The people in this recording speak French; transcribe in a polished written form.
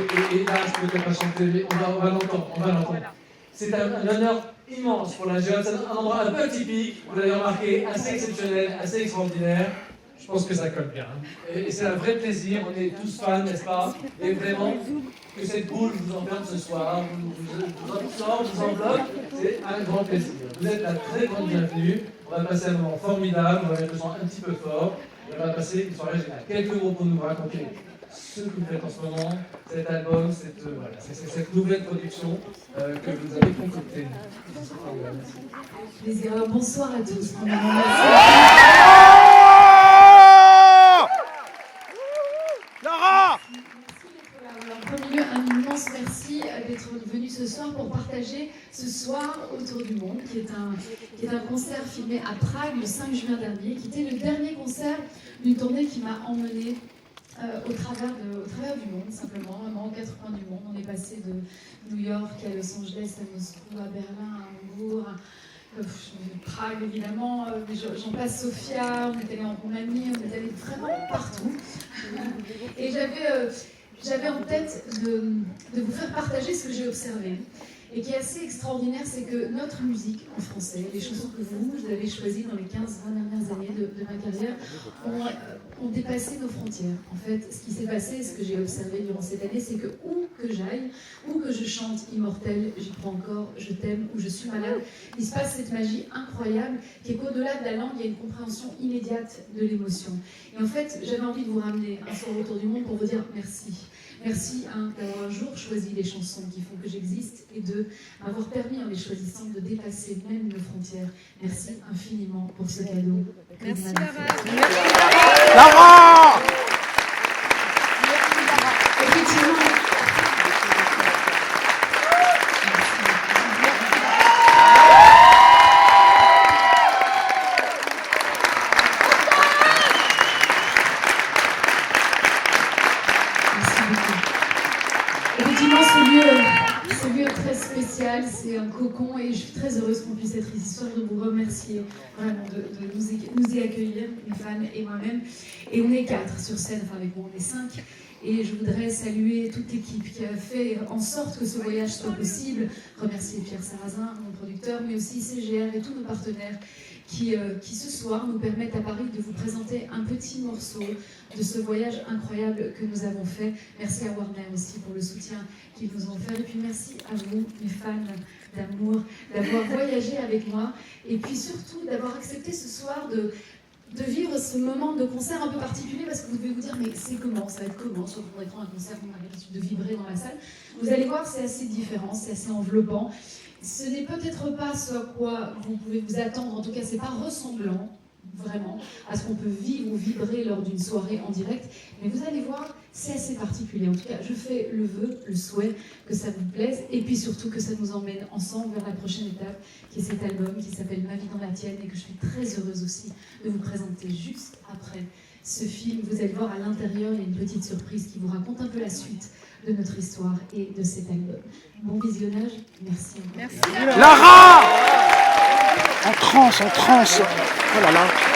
et là, je peux peut-être pas chanter, mais on va l'entendre. C'est un honneur immense pour la Géode. C'est un endroit un peu atypique, vous l'avez remarqué, assez exceptionnel, assez extraordinaire. Je pense que ça colle bien. Et c'est un vrai plaisir, on est tous fans, n'est-ce pas? Et vraiment, que cette boule vous enferme ce soir, vous absorbe, vous enveloppe, c'est un grand plaisir. Vous êtes la très grande bienvenue. On va passer un moment formidable, on va mettre le son un petit peu fort, et on va passer une soirée géniale. Quelques mots pour nous raconter ce que vous faites en ce moment, cet album, cette nouvelle production que vous avez concoctée. Plaisir. Bonsoir à tous. Laura! En premier lieu, un immense merci d'être venu ce soir pour partager ce soir autour du monde, qui est un concert filmé à Prague le 5 juin dernier, qui était le dernier concert d'une tournée qui m'a emmenée au travers du monde, simplement, vraiment aux quatre coins du monde. On est passé de New York à Los Angeles, à Moscou, à Berlin, à Hambourg, Prague évidemment, j'en passe Sofia, on est allé en Roumanie, on est allé vraiment partout. Et j'avais en tête de vous faire partager ce que j'ai observé. Et qui est assez extraordinaire, c'est que notre musique en français, les chansons que vous avez choisies dans les 15-20 dernières années de ma carrière, ont dépassé nos frontières. En fait, ce qui s'est passé, ce que j'ai observé durant cette année, c'est que où que j'aille, où que je chante Immortel, j'y crois encore, je t'aime, ou je suis malade, il se passe cette magie incroyable qui est qu'au-delà de la langue, il y a une compréhension immédiate de l'émotion. Et en fait, j'avais envie de vous ramener un soir autour du monde pour vous dire merci. Merci d'avoir un jour choisi les chansons qui font que j'existe et de m'avoir permis en les choisissant de dépasser même nos frontières. Merci infiniment pour ce cadeau. Merci Lara. Lara! Effectivement. C'est un cocon et je suis très heureuse qu'on puisse être ici ce soir, de vous remercier vraiment de nous y accueillir, mes fans et moi-même. Et on est 4 sur scène, enfin avec moi on est 5. Et je voudrais saluer toute l'équipe qui a fait en sorte que ce voyage soit possible. Remercier Pierre Sarrazin, mon producteur, mais aussi CGR et tous nos partenaires qui ce soir nous permettent à Paris de vous présenter un petit morceau de ce voyage incroyable que nous avons fait. Merci à Warner aussi pour le soutien qu'ils nous ont fait. Et puis merci à vous, mes fans d'amour, d'avoir voyagé avec moi. Et puis surtout d'avoir accepté ce soir de vivre ce moment de concert un peu particulier, parce que vous devez vous dire, mais c'est comment, ça va être comment, sur votre écran, un concert, on a l'habitude de vibrer dans la salle. Vous allez voir, c'est assez différent, c'est assez enveloppant. Ce n'est peut-être pas ce à quoi vous pouvez vous attendre, en tout cas, c'est pas ressemblant, vraiment, à ce qu'on peut vivre ou vibrer lors d'une soirée en direct, mais vous allez voir, c'est assez particulier. En tout cas, je fais le vœu, le souhait que ça vous plaise, et puis surtout que ça nous emmène ensemble vers la prochaine étape, qui est cet album qui s'appelle Ma vie dans la tienne, et que je suis très heureuse aussi de vous présenter juste après ce film. Vous allez voir, à l'intérieur, il y a une petite surprise qui vous raconte un peu la suite de notre histoire et de cet album. Bon visionnage, merci encore. Merci Lara! En transe, en transe. Oh là là.